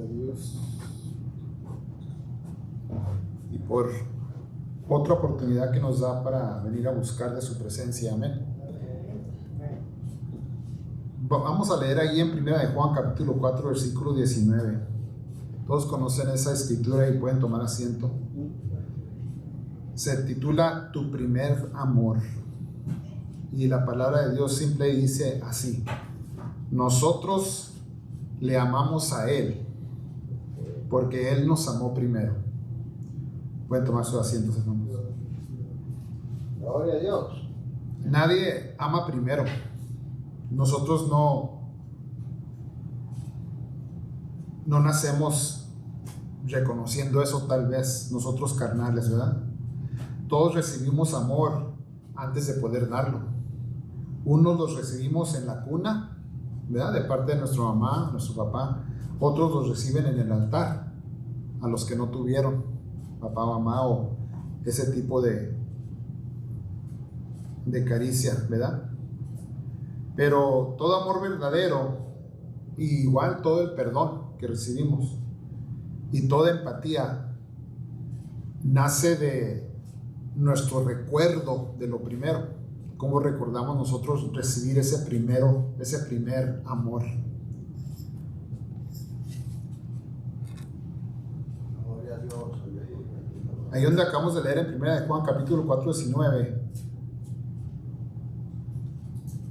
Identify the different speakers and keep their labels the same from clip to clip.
Speaker 1: Gloria a Dios. Y por otra oportunidad que nos da para venir a buscar de su presencia. Amén. Vamos a leer ahí en 1 de Juan capítulo 4 versículo 19. Todos conocen esa escritura y pueden tomar asiento. Se titula Tu primer amor. Y la palabra de Dios simple dice así: nosotros le amamos a Él porque Él nos amó primero. Pueden tomar sus asientos, hermanos.
Speaker 2: Gloria a Dios.
Speaker 1: Nadie ama primero. Nosotros no nacemos reconociendo eso, tal vez nosotros carnales, ¿verdad? Todos recibimos amor antes de poder darlo. Unos los recibimos en la cuna, ¿verdad? De parte de nuestra mamá, nuestro papá. Otros los reciben en el altar, a los que no tuvieron papá, mamá o ese tipo de caricia, ¿verdad? Pero todo amor verdadero, y igual todo el perdón que recibimos y toda empatía, nace de nuestro recuerdo de lo primero. Cómo recordamos nosotros recibir ese primer amor.
Speaker 2: Gloria a Dios.
Speaker 1: Ahí donde acabamos de leer en 1 de Juan capítulo 4, 19,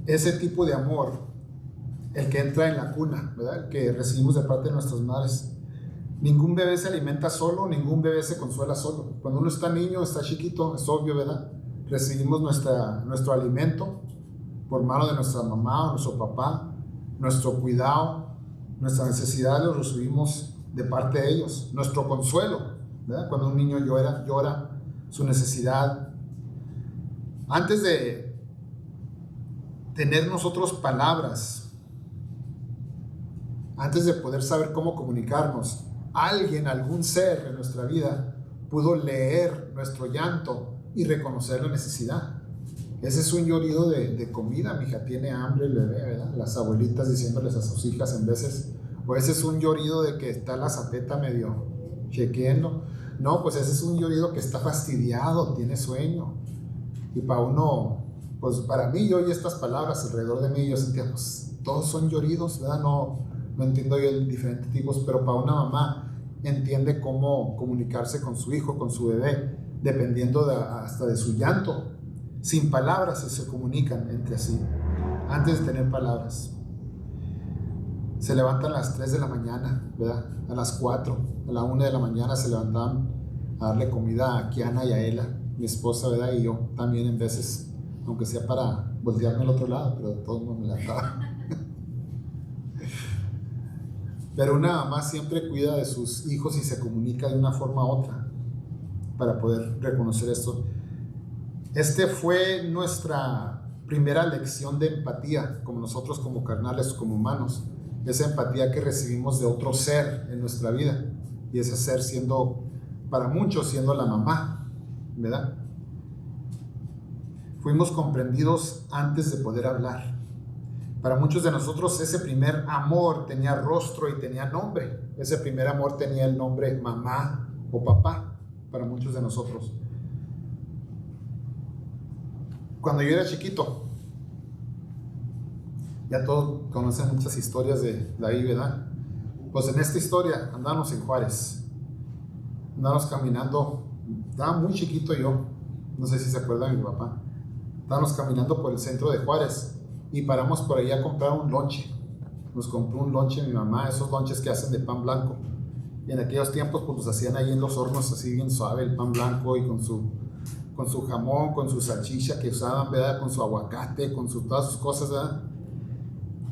Speaker 1: ese tipo de amor, el que entra en la cuna, ¿verdad? El que recibimos de parte de nuestras madres. Ningún bebé se alimenta solo, ningún bebé se consuela solo. Cuando uno está niño, está chiquito, es obvio, ¿verdad? Recibimos nuestro alimento por mano de nuestra mamá o nuestro papá, nuestro cuidado, nuestra necesidad lo recibimos de parte de ellos. Nuestro consuelo, ¿verdad? Cuando un niño llora su necesidad. Antes de tener nosotros palabras, antes de poder saber cómo comunicarnos, algún ser en nuestra vida pudo leer nuestro llanto y reconocer la necesidad. Ese es un llorido de comida, mi hija tiene hambre el bebé, ¿verdad? Las abuelitas diciéndoles a sus hijas en veces, o ese es un llorido de que está la zapeta medio chequeando. No, pues ese es un llorido que está fastidiado, tiene sueño. Y para uno, pues para mí, yo oí estas palabras alrededor de mí, yo sentía, pues todos son lloridos, ¿verdad? No entiendo yo el diferentes tipos, pero para una mamá entiende cómo comunicarse con su hijo, con su bebé, dependiendo hasta de su llanto. Sin palabras se comunican entre sí, antes de tener palabras. Se levantan a las 3 de la mañana, ¿verdad? A las 4, a la 1 de la mañana se levantaban a darle comida a Kiana y a Ela, mi esposa, ¿verdad? Y yo también en veces, aunque sea para voltearme al otro lado, pero de todos modos me levantaba. Pero una mamá siempre cuida de sus hijos y se comunica de una forma u otra para poder reconocer esto. Fue nuestra primera lección de empatía, como nosotros como carnales, como humanos. Esa empatía que recibimos de otro ser en nuestra vida. Y ese ser siendo, para muchos, siendo la mamá, ¿verdad? Fuimos comprendidos antes de poder hablar. Para muchos de nosotros ese primer amor tenía rostro y tenía nombre. Ese primer amor tenía el nombre mamá o papá para muchos de nosotros. Cuando yo era chiquito, ya todos conocen muchas historias de ahí, ¿verdad? Pues en esta historia andábamos en Juárez. Andábamos caminando, estaba muy chiquito yo, no sé si se acuerda de mi papá. Estábamos caminando por el centro de Juárez y paramos por ahí a comprar un lonche. Nos compró un lonche mi mamá, esos lonches que hacen de pan blanco. Y en aquellos tiempos pues los hacían ahí en los hornos así bien suave, el pan blanco y con su jamón, con su salchicha que usaban, ¿verdad? Con su aguacate, con todas sus cosas, ¿verdad?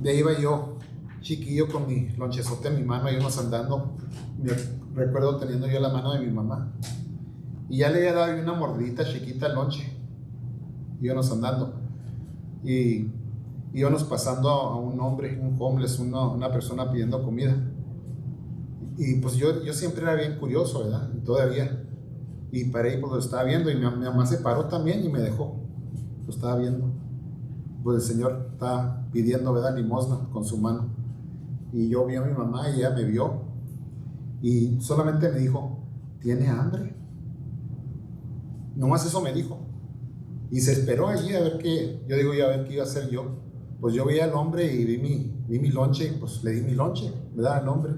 Speaker 1: De ahí iba yo, chiquillo, con mi lonchezote en mi mano, íbamos andando. Me recuerdo teniendo yo la mano de mi mamá. Y ya le había dado una mordidita chiquita al lonche. Íbamos andando. Y íbamos pasando a un hombre, un homeless, una persona pidiendo comida. Y pues yo siempre era bien curioso, ¿verdad? Y todavía. Y paré y pues lo estaba viendo y mi mamá se paró también y me dejó. Lo estaba viendo. Pues el señor estaba pidiendo, ¿verdad? Limosna con su mano. Y yo vi a mi mamá y ella me vio. y solamente me dijo, ¿tiene hambre? Nomás eso me dijo. Y se esperó allí a ver qué, yo digo, ya a ver qué iba a hacer yo. Pues yo vi al hombre y vi mi lonche, pues le di mi lonche, ¿verdad? Al hombre.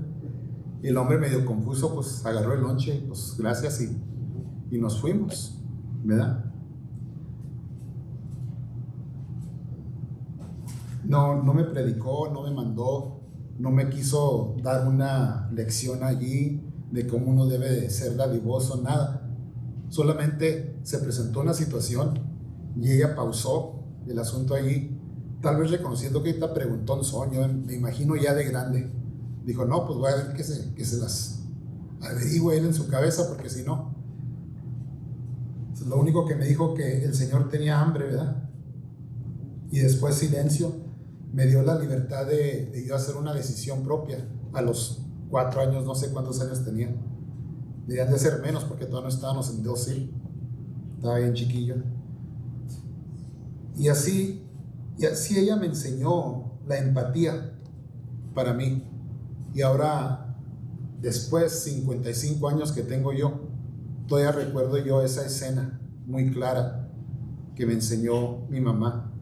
Speaker 1: Y el hombre medio confuso, pues agarró el lonche, pues gracias y nos fuimos, ¿verdad? No me predicó, no me mandó, no me quiso dar una lección allí de cómo uno debe de ser dadivoso, nada. Solamente se presentó una situación y ella pausó el asunto allí, tal vez reconociendo que ahorita preguntón son, yo me imagino ya de grande. Dijo, no, pues voy a ver que se las averigüe él en su cabeza, porque si no. Lo único que me dijo que el Señor tenía hambre, ¿verdad? Y después silencio, me dio la libertad de yo hacer una decisión propia. A los 4 años, no sé cuántos años tenía. Debían de ser menos porque todavía no estábamos en dosil. Estaba bien chiquillo. Y así ella me enseñó la empatía para mí. Y ahora, después, 55 años que tengo yo, todavía recuerdo yo esa escena muy clara que me enseñó mi mamá.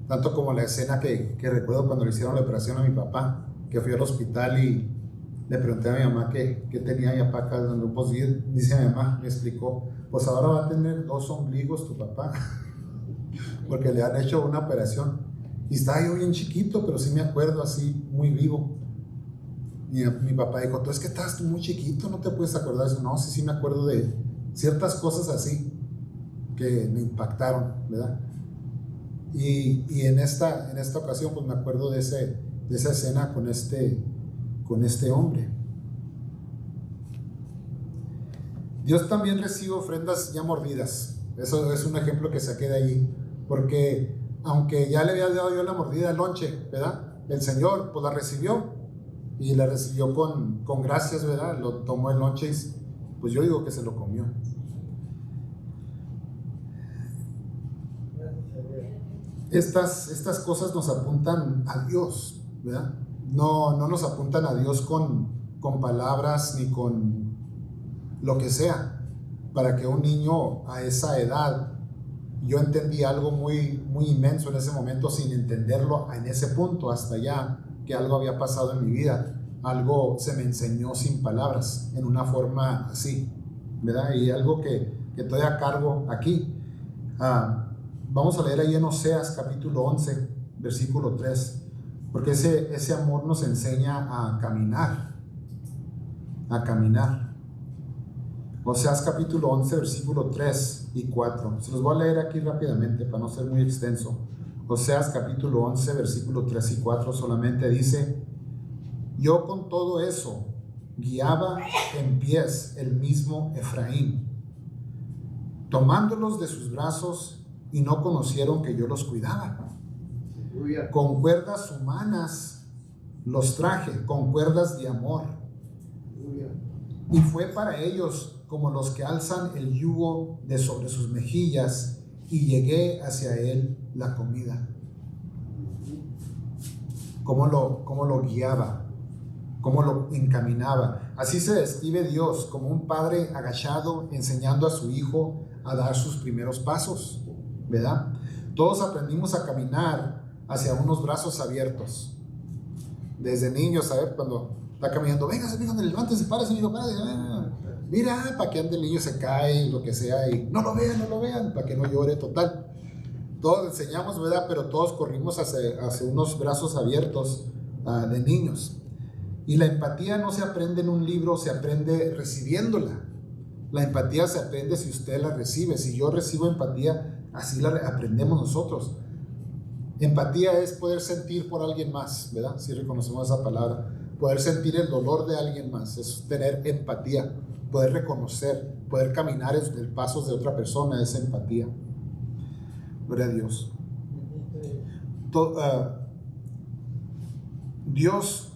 Speaker 1: Tanto como la escena que recuerdo cuando le hicieron la operación a mi papá, que fui al hospital y le pregunté a mi mamá qué tenía mi papá acá, pues dice mi mamá, me explicó, pues ahora va a tener 2 ombligos tu papá, porque le han hecho una operación. Y estaba yo bien chiquito, pero sí me acuerdo así, muy vivo. Y mi papá dijo, tú es que estás muy chiquito, no te puedes acordar de eso. No, sí me acuerdo de ciertas cosas así que me impactaron, ¿verdad? Y en esta ocasión pues me acuerdo de esa escena con este hombre. Dios también recibe ofrendas ya mordidas. Eso es un ejemplo que saqué de allí, porque aunque ya le había dado yo la mordida al lonche, ¿verdad? El Señor pues la recibió y la recibió con gracias, ¿verdad? Lo tomó el lonche y pues yo digo que se lo comió. Estas cosas nos apuntan a Dios, ¿verdad? No nos apuntan a Dios con palabras ni con lo que sea. Para que un niño a esa edad, yo entendí algo muy, muy inmenso en ese momento sin entenderlo en ese punto, hasta ya que algo había pasado en mi vida. Algo se me enseñó sin palabras, en una forma así, ¿verdad? Y algo que todavía cargo aquí. Vamos a leer ahí en Oseas capítulo 11, versículo 3, porque ese amor nos enseña a caminar. Oseas capítulo 11, versículo 3 y 4. Se los voy a leer aquí rápidamente para no ser muy extenso. Oseas capítulo 11, versículo 3 y 4 solamente dice: yo con todo eso guiaba en pies el mismo Efraín, tomándolos de sus brazos, y no conocieron que yo los cuidaba. Con cuerdas humanas los traje, con cuerdas de amor. Y fue para ellos como los que alzan el yugo de sobre sus mejillas, y llegué hacia él la comida. Cómo lo guiaba, cómo lo encaminaba. Así se describe Dios, como un padre agachado enseñando a su hijo a dar sus primeros pasos, ¿verdad? Todos aprendimos a caminar hacia unos brazos abiertos. Desde niños, a ver, cuando está caminando, venga, levántese, párese, amigo, párese. Mira, para que ande el niño se cae, lo que sea, y no lo vean, para que no llore, total. Todos enseñamos, ¿verdad? Pero todos corrimos hacia unos brazos abiertos de niños. Y la empatía no se aprende en un libro, se aprende recibiéndola. La empatía se aprende si usted la recibe. Si yo recibo empatía, así la aprendemos nosotros. Empatía es poder sentir por alguien más, ¿verdad? Si reconocemos esa palabra. Poder sentir el dolor de alguien más, es tener empatía. Poder reconocer, poder caminar en el pasos de otra persona, es empatía. Gloria a Dios. Dios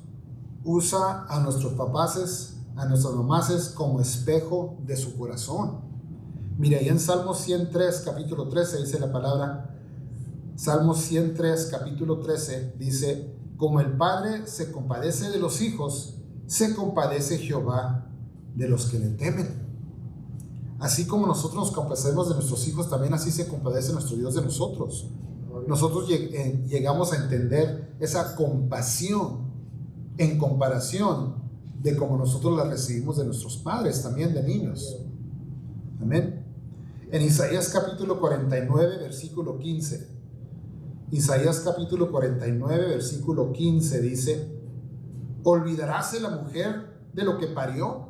Speaker 1: usa a nuestros papás, a nuestras mamás como espejo de su corazón. Mira, ahí en Salmos 103, capítulo 13, dice la palabra. Salmos 103, capítulo 13, dice: como el padre se compadece de los hijos, se compadece Jehová de los que le temen. Así como nosotros nos compadecemos de nuestros hijos, también así se compadece nuestro Dios de nosotros. Nosotros llegamos a entender esa compasión en comparación de como nosotros la recibimos de nuestros padres, también de niños. Amén. En Isaías capítulo 49, versículo 15. Isaías capítulo 49, versículo 15 dice: ¿olvidaráse la mujer de lo que parió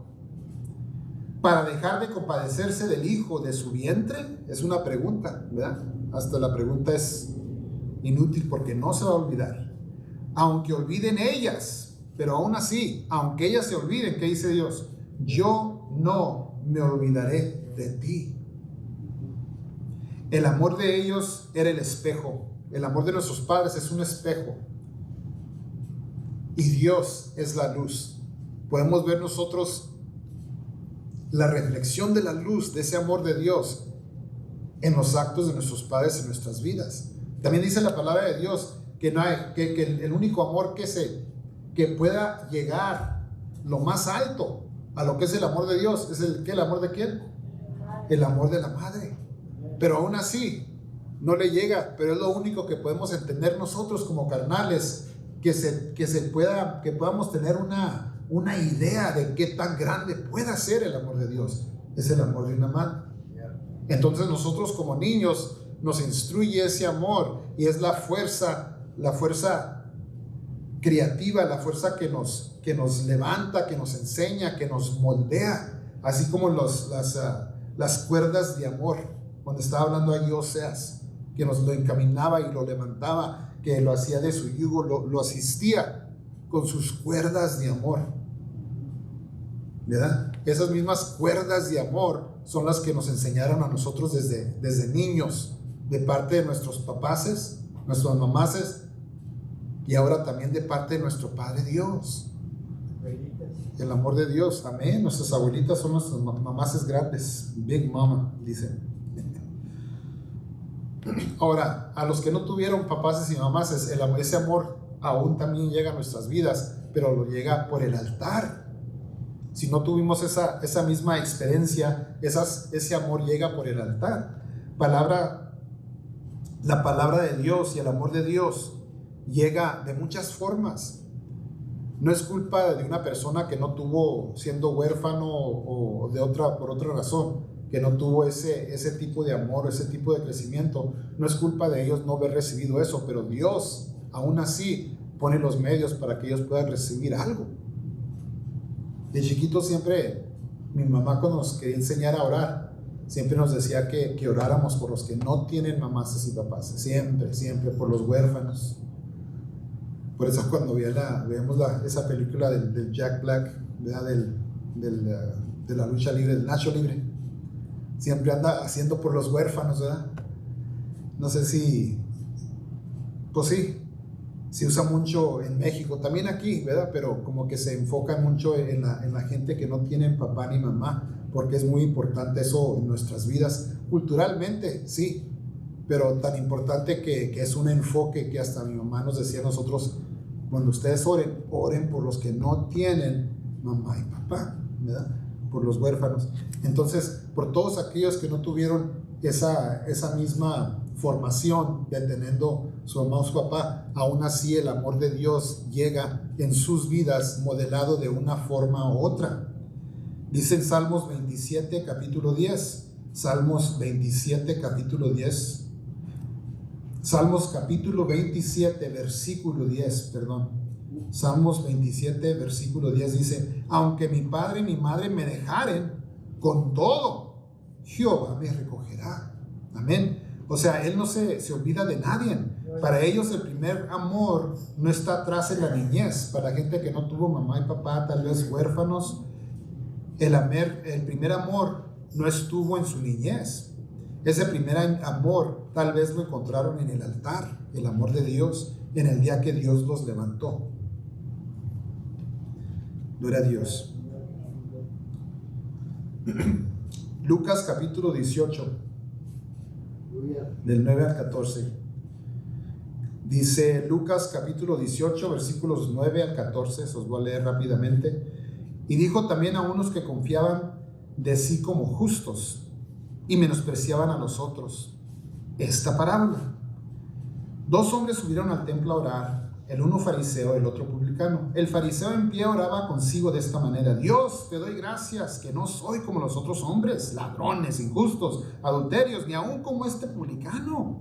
Speaker 1: para dejar de compadecerse del hijo de su vientre? Es una pregunta, ¿verdad? Hasta la pregunta es inútil porque no se va a olvidar. Aunque olviden ellas, pero aún así, aunque ellas se olviden, ¿qué dice Dios? Yo no me olvidaré de ti. El amor de ellos era el espejo. El amor de nuestros padres es un espejo. Y Dios es la luz. Podemos ver nosotros la reflexión de la luz de ese amor de Dios en los actos de nuestros padres en nuestras vidas. También dice la palabra de Dios que no hay, que el único amor que pueda llegar lo más alto a lo que es el amor de Dios es el amor de ¿quién? El amor de la madre. Pero aún así no le llega, pero es lo único que podemos entender nosotros como carnales, que podamos tener una idea de qué tan grande pueda ser el amor de Dios. Es el amor de una madre. Entonces nosotros como niños nos instruye ese amor, y es la fuerza creativa, la fuerza que nos levanta, que nos enseña, que nos moldea, así como las cuerdas de amor, cuando estaba hablando allí Oseas, que nos lo encaminaba y lo levantaba, que lo hacía de su yugo, lo asistía con sus cuerdas de amor, ¿verdad? Esas mismas cuerdas de amor son las que nos enseñaron a nosotros desde niños, de parte de nuestros papaces, nuestras mamaces, y ahora también de parte de nuestro Padre Dios. El amor de Dios, amén. Nuestras abuelitas son nuestras mamaces grandes, Big Mama, dicen. Ahora, a los que no tuvieron papaces y mamaces, ese amor aún también llega a nuestras vidas, pero lo llega por el altar. Si no tuvimos esa misma experiencia, ese amor llega por el altar. La palabra de Dios y el amor de Dios llega de muchas formas. No es culpa de una persona que no tuvo, siendo huérfano o por otra razón, que no tuvo ese tipo de amor, ese tipo de crecimiento. No es culpa de ellos no haber recibido eso, pero Dios aún así pone los medios para que ellos puedan recibir algo. De chiquito siempre, mi mamá cuando nos quería enseñar a orar, siempre nos decía que oráramos por los que no tienen mamás y papás, siempre por los huérfanos. Por eso cuando veamos esa película del Jack Black, ¿verdad? De la lucha libre, del Nacho Libre, siempre anda haciendo por los huérfanos, ¿verdad? No sé si, pues sí, se usa mucho en México, también aquí, ¿verdad? Pero como que se enfoca mucho en la gente que no tienen papá ni mamá, porque es muy importante eso en nuestras vidas, culturalmente, sí, pero tan importante que es un enfoque que hasta mi mamá nos decía a nosotros: cuando ustedes oren por los que no tienen mamá y papá, ¿verdad? Por los huérfanos. Entonces, por todos aquellos que no tuvieron esa misma formación de teniendo su mamá o su papá, aún así el amor de Dios llega en sus vidas modelado de una forma u otra. Dice en Salmos 27, capítulo 10. Salmos 27, capítulo 10. Salmos capítulo 27, versículo 10, perdón. Salmos 27, versículo 10 dice: aunque mi padre y mi madre me dejaren, con todo Jehová me recogerá. Amén. O sea, Él no se olvida de nadie. Para ellos el primer amor no está atrás en la niñez. Para gente que no tuvo mamá y papá, tal vez huérfanos, el primer amor no estuvo en su niñez. Ese primer amor tal vez lo encontraron en el altar, el amor de Dios, en el día que Dios los levantó. Gloria a Dios. Lucas capítulo 18, del 9 al 14. Dice Lucas capítulo 18, versículos 9 al 14, os voy a leer rápidamente. Y dijo también a unos que confiaban de sí como justos y menospreciaban a los otros esta parábola. 2 hombres subieron al templo a orar, el uno fariseo, el otro publicano. El fariseo en pie oraba consigo de esta manera: Dios, te doy gracias que no soy como los otros hombres, ladrones, injustos, adulterios, ni aun como este publicano.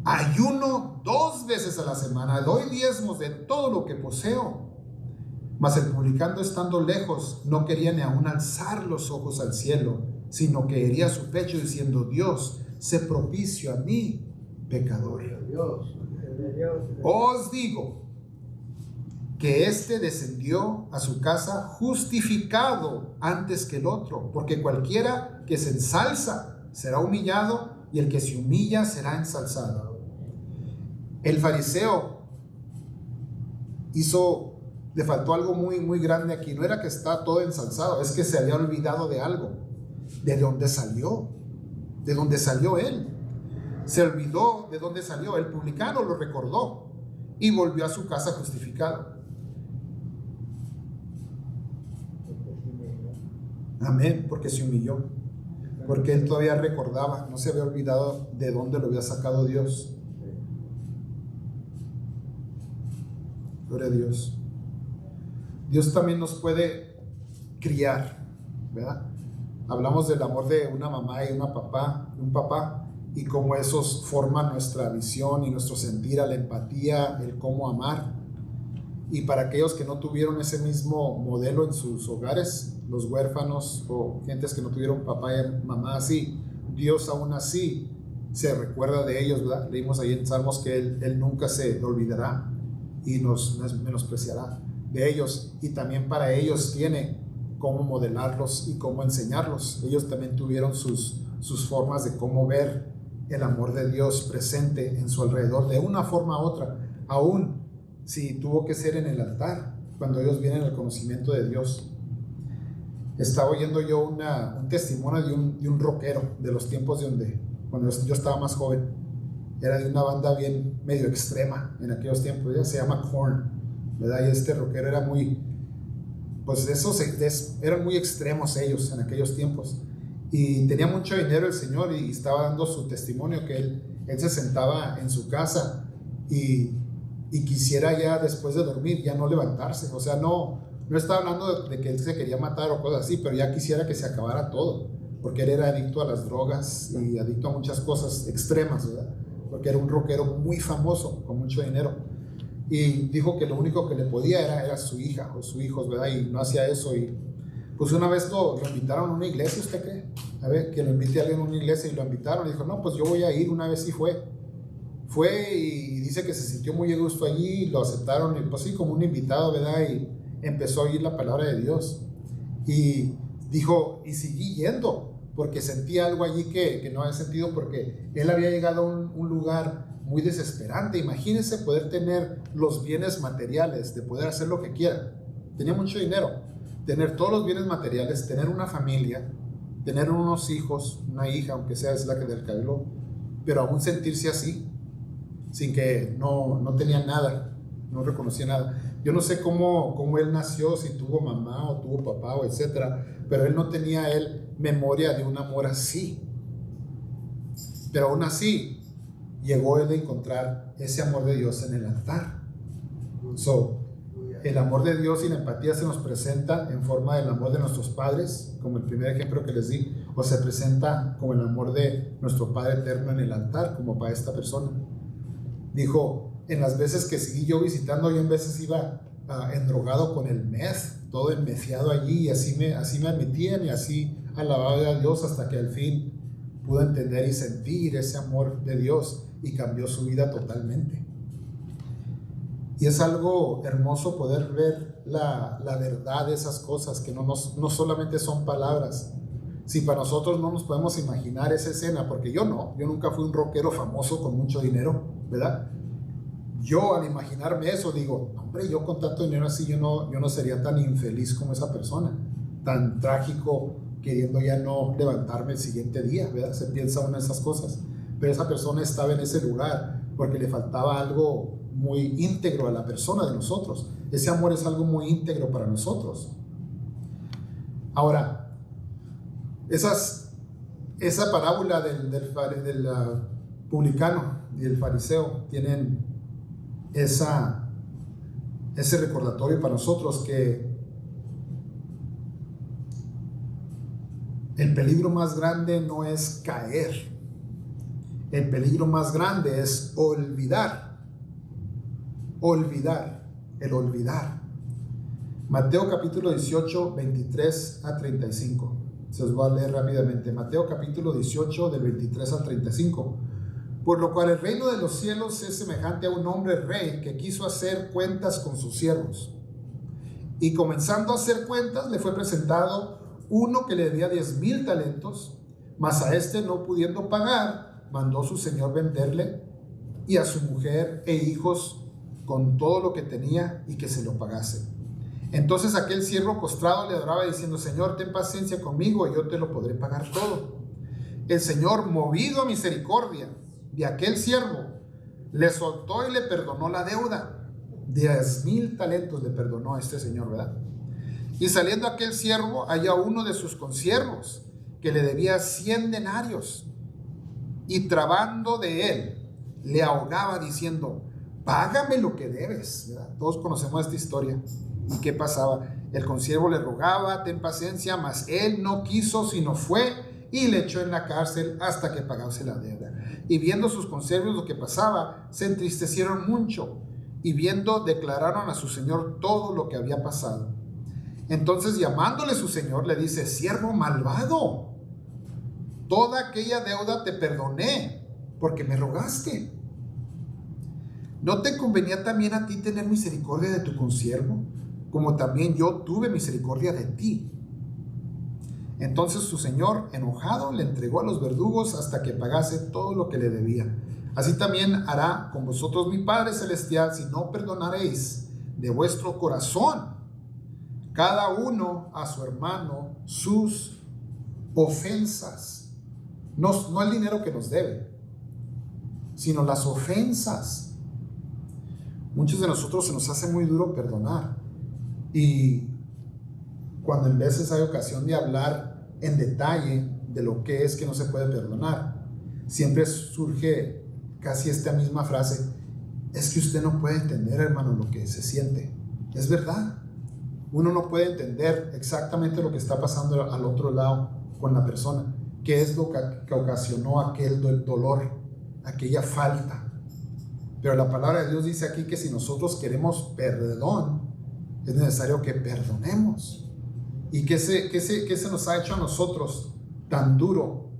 Speaker 1: Ayuno 2 veces a la semana, doy diezmos de todo lo que poseo. Mas el publicano, estando lejos, no quería ni aun alzar los ojos al cielo, sino que hería su pecho diciendo: Dios, sé propicio a mí, pecador. Os digo que éste descendió a su casa justificado antes que el otro, porque cualquiera que se ensalza será humillado, y el que se humilla será ensalzado. El fariseo le faltó algo muy, muy grande aquí. No era que está todo ensalzado, es que se había olvidado de algo. ¿De dónde salió? ¿De dónde salió él? Se olvidó de dónde salió. El publicano lo recordó y volvió a su casa justificado. Amén, porque se humilló. Porque él todavía recordaba, no se había olvidado de dónde lo había sacado Dios. Gloria a Dios. Dios también nos puede criar, ¿verdad? Hablamos del amor de una mamá y un papá, y cómo esos forman nuestra visión y nuestro sentir, a la empatía, el cómo amar. Y para aquellos que no tuvieron ese mismo modelo en sus hogares, los huérfanos o gentes que no tuvieron papá y mamá así, Dios aún así se recuerda de ellos, ¿verdad? Leímos ahí en Salmos que Él nunca se olvidará y nos menospreciará de ellos, y también para ellos tiene cómo modelarlos y cómo enseñarlos. Ellos también tuvieron sus formas de cómo ver el amor de Dios presente en su alrededor de una forma u otra, aún si tuvo que ser en el altar, cuando ellos vienen al conocimiento de Dios. Estaba oyendo yo un testimonio de un rockero de los tiempos cuando yo estaba más joven. Era de una banda bien medio extrema en aquellos tiempos, ya se llama Korn, ¿verdad? Y este rockero era eran muy extremos ellos en aquellos tiempos, y tenía mucho dinero el señor, y estaba dando su testimonio que él se sentaba en su casa y quisiera ya después de dormir ya no levantarse. O sea, no estaba hablando de que él se quería matar o cosas así, pero ya quisiera que se acabara todo, porque él era adicto a las drogas y adicto a muchas cosas extremas, ¿verdad? Porque era un rockero muy famoso, con mucho dinero. Y dijo que lo único que le podía era su hija o sus hijos, ¿verdad? Y no hacía eso. Y pues una vez lo invitaron a una iglesia, ¿usted cree? A ver, que lo invite a alguien a una iglesia, y lo invitaron. Y dijo: no, pues yo voy a ir. Una vez sí fue y dice que se sintió muy a gusto allí, lo aceptaron, y pues sí, como un invitado, ¿verdad? Y empezó a oír la palabra de Dios. Y dijo, y seguí yendo, porque sentía algo allí que no había sentido, porque él había llegado a un lugar muy desesperante. Imagínense poder tener los bienes materiales, de poder hacer lo que quiera. Tenía mucho dinero, tener todos los bienes materiales, tener una familia, tener unos hijos, una hija, aunque sea es la que del cabello, pero aún sentirse así, sin que no tenía nada, no reconocía nada. Yo no sé cómo él nació, si tuvo mamá o tuvo papá o etcétera, pero él no tenía memoria de un amor así. Pero aún así llegó él a encontrar ese amor de Dios en el altar. El amor de Dios y la empatía se nos presenta en forma del amor de nuestros padres, como el primer ejemplo que les di, o se presenta como el amor de nuestro Padre eterno en el altar, como para esta persona. Dijo, en las veces que seguí yo visitando, yo en veces iba endrogado con el meth, todo enmeciado allí, y así me admitían, y así alababa a Dios, hasta que al fin pudo entender y sentir ese amor de Dios, y cambió su vida totalmente. Y es algo hermoso poder ver la verdad de esas cosas, que no solamente son palabras. Si para nosotros no nos podemos imaginar esa escena, porque yo nunca fui un rockero famoso con mucho dinero, ¿verdad? Yo al imaginarme eso digo, hombre, yo con tanto dinero así, yo no sería tan infeliz como esa persona, tan trágico, queriendo ya no levantarme el siguiente día, ¿verdad? Se piensa uno en esas cosas, pero esa persona estaba en ese lugar porque le faltaba algo muy íntegro a la persona de nosotros, Ese amor es algo muy íntegro para nosotros. Ahora, esa parábola del publicano y el fariseo tienen ese recordatorio para nosotros que el peligro más grande no es caer. El peligro más grande es olvidar. El olvidar. Mateo capítulo 18, 23 a 35. Se os voy a leer rápidamente. Mateo capítulo 18, del 23 al 35. Por lo cual el reino de los cielos es semejante a un hombre rey que quiso hacer cuentas con sus siervos. Y comenzando a hacer cuentas, le fue presentado uno que le debía 10,000 talentos, mas a este, no pudiendo pagar, mandó su señor venderle y a su mujer e hijos con todo lo que tenía y que se lo pagase. Entonces aquel siervo postrado le adoraba diciendo: Señor, ten paciencia conmigo y yo te lo podré pagar todo. El Señor, movido a misericordia de aquel siervo, le soltó y le perdonó la deuda. 10,000 talentos le perdonó a este señor, ¿verdad? Y saliendo aquel siervo, halló a uno de sus consiervos que le debía 100 denarios, y trabando de él, le ahogaba diciendo: págame lo que debes, ¿verdad? Todos conocemos esta historia. ¿Y qué pasaba? El consiervo le rogaba: ten paciencia, mas él no quiso, sino fue y le echó en la cárcel hasta que pagase la deuda. Y viendo sus consiervos lo que pasaba, se entristecieron mucho, y viendo, declararon a su señor todo lo que había pasado. Entonces, llamándole su señor, le dice: siervo malvado, toda aquella deuda te perdoné porque me rogaste. ¿No te convenía también a ti tener misericordia de tu consiervo, como también yo tuve misericordia de ti? Entonces su señor, enojado, le entregó a los verdugos hasta que pagase todo lo que le debía. Así también hará con vosotros mi Padre Celestial, si no perdonaréis de vuestro corazón cada uno a su hermano sus ofensas. No el dinero que nos debe, sino las ofensas. Muchos de nosotros se nos hace muy duro perdonar, y cuando en veces hay ocasión de hablar en detalle de lo que es que no se puede perdonar, siempre surge casi esta misma frase: es que usted no puede entender, hermano, lo que se siente. Es verdad, uno no puede entender exactamente lo que está pasando al otro lado con la persona, qué es lo que ocasionó aquel dolor, aquella falta. Pero la palabra de Dios dice aquí que si nosotros queremos perdón, es necesario que perdonemos. ¿Y qué se nos ha hecho a nosotros tan duro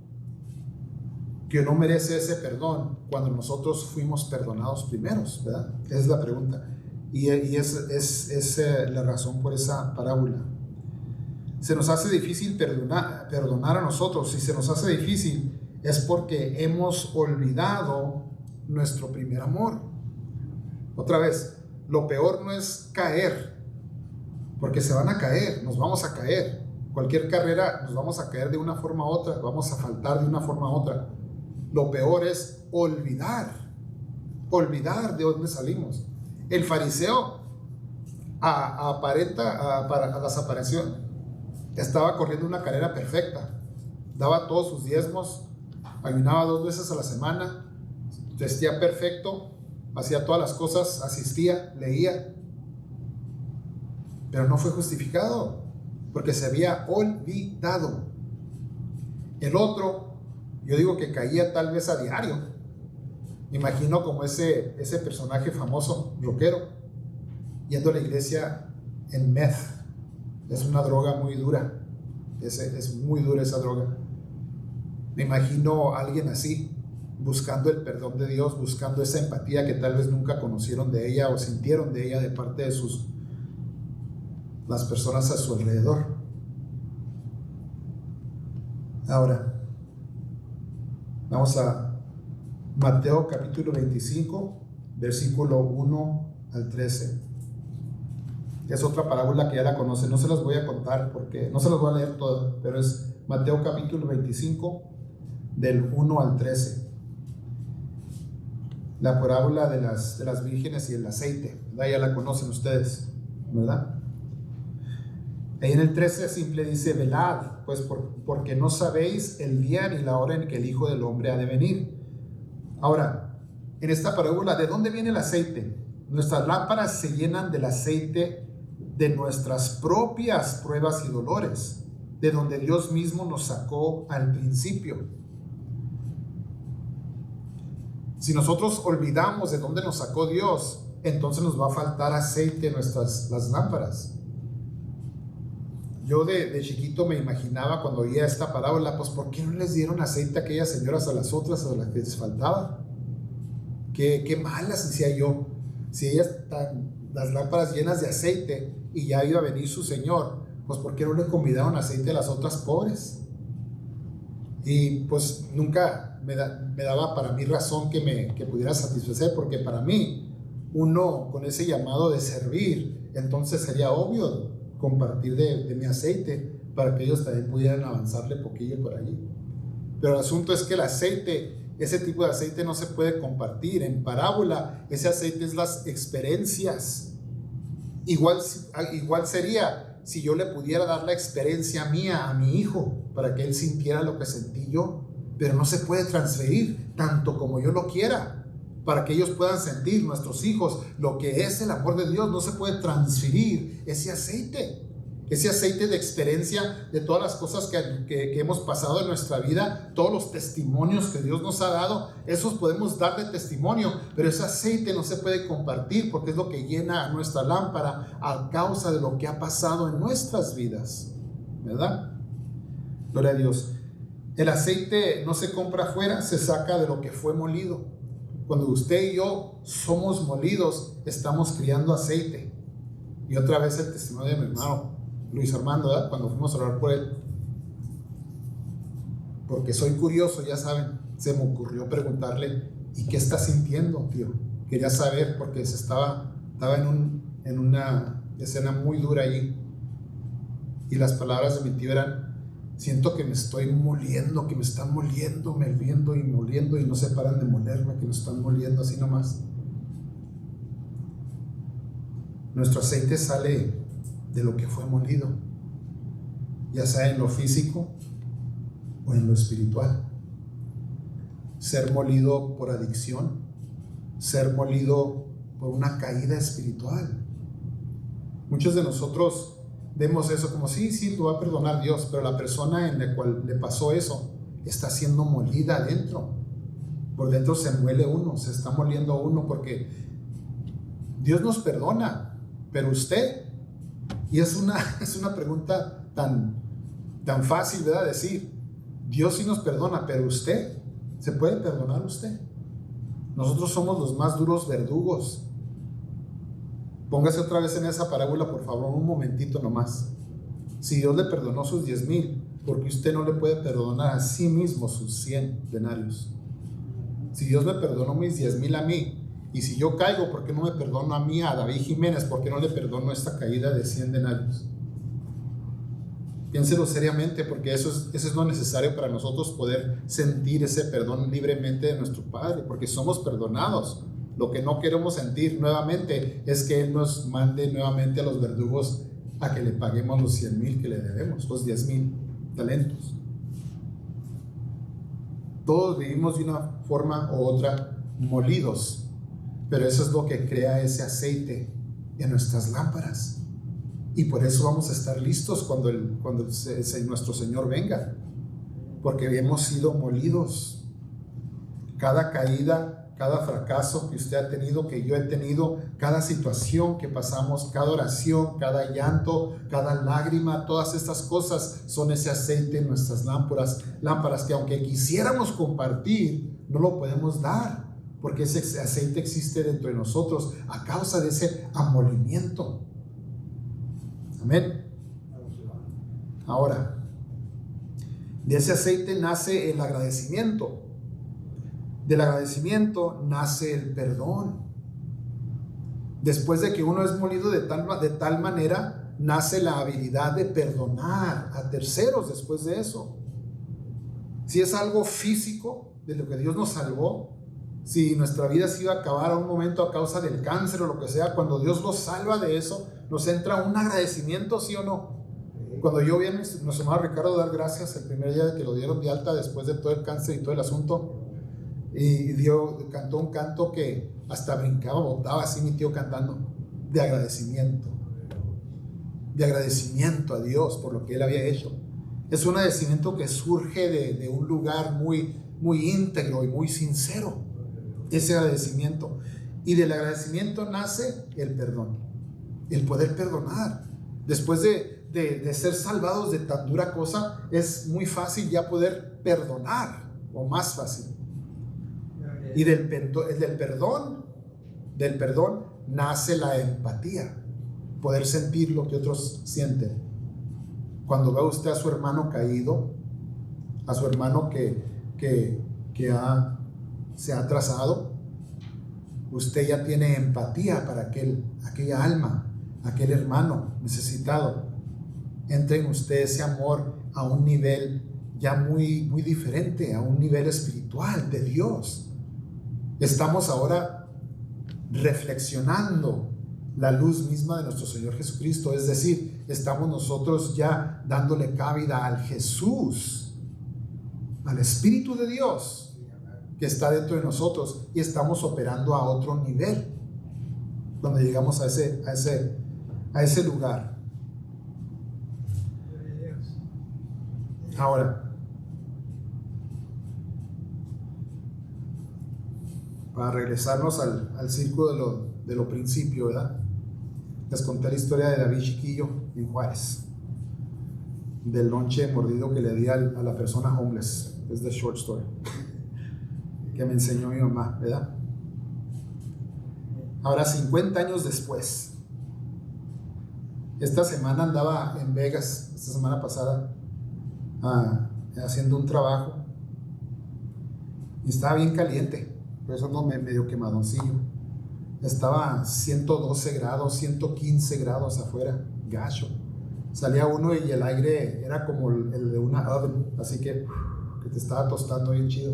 Speaker 1: que no merece ese perdón cuando nosotros fuimos perdonados primeros, ¿verdad? Esa es la pregunta. Y es la razón por esa parábola. Se nos hace difícil perdonar a nosotros. Si se nos hace difícil, es porque hemos olvidado nuestro primer amor. Otra vez, lo peor no es caer, porque se van a caer, nos vamos a caer. Cualquier carrera nos vamos a caer de una forma u otra, vamos a faltar de una forma u otra. Lo peor es olvidar de dónde salimos. El fariseo para las apariencias estaba corriendo una carrera perfecta, daba todos sus diezmos, ayunaba 2 veces a la semana, vestía perfecto, hacía todas las cosas, asistía, leía, pero no fue justificado porque se había olvidado. El otro, yo digo que caía tal vez a diario. Me imagino como ese personaje famoso, rockero, yendo a la iglesia en meth. Es una droga muy dura, es muy dura esa droga. Me imagino a alguien así, buscando el perdón de Dios, buscando esa empatía que tal vez nunca conocieron de ella o sintieron de ella de parte de las personas a su alrededor. Ahora, vamos a Mateo capítulo 25, versículo 1 al 13. Es otra parábola que ya la conocen, no se las voy a contar porque no se las voy a leer todas, pero es Mateo capítulo 25, del 1 al 13. La parábola de las vírgenes y el aceite, ¿verdad? Ya la conocen ustedes. ¿verdad? Ahí en el 13 simple dice: velad, pues porque no sabéis el día ni la hora en que el Hijo del Hombre ha de venir. Ahora, en esta parábola, ¿de dónde viene el aceite? Nuestras lámparas se llenan del aceite de nuestras propias pruebas y dolores, de donde Dios mismo nos sacó al principio. Si nosotros olvidamos de dónde nos sacó Dios, entonces nos va a faltar aceite en las lámparas. Yo de chiquito me imaginaba cuando oía esta parábola, pues ¿por qué no les dieron aceite a aquellas señoras a las otras a las que les faltaba? Qué malas, decía yo. Si ellas están las lámparas llenas de aceite y ya iba a venir su Señor, pues ¿por qué no le convidaron aceite a las otras pobres? Y pues nunca me daba para mí razón que pudiera satisfacer, porque para mí, uno con ese llamado de servir, entonces sería obvio compartir de mi aceite para que ellos también pudieran avanzarle poquillo por allí. Pero el asunto es que el aceite, ese tipo de aceite no se puede compartir. En parábola, ese aceite es las experiencias. Igual sería si yo le pudiera dar la experiencia mía a mi hijo para que él sintiera lo que sentí yo, pero no se puede transferir tanto como yo lo quiera. Para que ellos puedan sentir, nuestros hijos, lo que es el amor de Dios, no se puede transferir ese aceite de experiencia de todas las cosas que hemos pasado en nuestra vida, todos los testimonios que Dios nos ha dado, esos podemos dar de testimonio, pero ese aceite no se puede compartir porque es lo que llena nuestra lámpara a causa de lo que ha pasado en nuestras vidas, ¿verdad? Gloria a Dios. El aceite no se compra afuera, se saca de lo que fue molido. Cuando usted y yo somos molidos, estamos criando aceite. Y otra vez el testimonio de mi hermano Luis Armando, ¿verdad? Cuando fuimos a orar por él. Porque soy curioso, ya saben, se me ocurrió preguntarle: ¿y qué está sintiendo, tío? Quería saber, porque estaba en una escena muy dura allí. Y las palabras de mi tío eran: siento que me estoy moliendo, que me están moliendo, moliendo y no se paran de molerme, que me están moliendo así nomás. Nuestro aceite sale de lo que fue molido, ya sea en lo físico o en lo espiritual. Ser molido por adicción, ser molido por una caída espiritual. Muchos de nosotros vemos eso como sí, lo va a perdonar Dios, pero la persona en la cual le pasó eso está siendo molida adentro. Por dentro se muele uno, se está moliendo uno, porque Dios nos perdona, pero usted, y es una pregunta tan fácil, ¿verdad? Decir, Dios sí nos perdona, pero usted, ¿se puede perdonar usted? Nosotros somos los más duros verdugos. Póngase otra vez en esa parábola, por favor, un momentito nomás. Si Dios le perdonó sus 10,000, ¿por qué usted no le puede perdonar a sí mismo sus 100 denarios? Si Dios me perdonó mis 10,000 a mí, y si yo caigo, ¿por qué no me perdono a mí, a David Jiménez? ¿Por qué no le perdono esta caída de 100 denarios? Piénselo seriamente, porque eso es lo necesario para nosotros poder sentir ese perdón libremente de nuestro Padre, porque somos perdonados. Lo que no queremos sentir nuevamente es que Él nos mande nuevamente a los verdugos a que le paguemos los 100,000 que le debemos, los 10,000 talentos. Todos vivimos de una forma u otra molidos, pero eso es lo que crea ese aceite en nuestras lámparas. Y por eso vamos a estar listos cuando nuestro Señor venga, porque hemos sido molidos. Cada caída, cada fracaso que usted ha tenido, que yo he tenido, cada situación que pasamos, cada oración, cada llanto, cada lágrima, todas estas cosas son ese aceite en nuestras lámparas que aunque quisiéramos compartir, no lo podemos dar, porque ese aceite existe dentro de nosotros a causa de ese amolimiento. Amén. Ahora, de ese aceite nace el agradecimiento. Del agradecimiento nace el perdón. Después de que uno es molido de tal manera, nace la habilidad de perdonar a terceros después de eso. Si es algo físico, de lo que Dios nos salvó, si nuestra vida se iba a acabar a un momento a causa del cáncer o lo que sea, cuando Dios nos salva de eso, nos entra un agradecimiento, ¿sí o no? Cuando yo vi a nuestro hermano Ricardo dar gracias el primer día de que lo dieron de alta después de todo el cáncer y todo el asunto, y cantó un canto que hasta brincaba, botaba así mi tío cantando, de agradecimiento a Dios por lo que él había hecho. Es un agradecimiento que surge de un lugar muy, muy íntegro y muy sincero, ese agradecimiento. Y del agradecimiento nace el perdón, el poder perdonar. Después de ser salvados de tan dura cosa, es muy fácil ya poder perdonar, o más fácil. Y del perdón nace la empatía, poder sentir lo que otros sienten. Cuando ve usted a su hermano caído, a su hermano que se ha atrasado, usted ya tiene empatía para aquella alma, aquel hermano necesitado. Entra en usted ese amor a un nivel ya muy, muy diferente, a un nivel espiritual de Dios. Estamos ahora reflexionando la luz misma de nuestro Señor Jesucristo, es decir, estamos nosotros ya dándole cabida al Jesús, al Espíritu de Dios que está dentro de nosotros, y estamos operando a otro nivel cuando llegamos a ese lugar. Ahora, para regresarnos al círculo de lo principio, ¿verdad? Les conté la historia de David Chiquillo en Juárez, del lonche mordido que le di a la persona homeless. Es the short story que me enseñó mi mamá, ¿verdad? Ahora, 50 años después, esta semana andaba en Vegas, esta semana pasada, haciendo un trabajo, y estaba bien caliente, por eso ando medio quemadoncillo. Estaba 112 grados, 115 grados afuera, gacho. Salía uno y el aire era como el de una oven, así que te estaba tostando bien chido.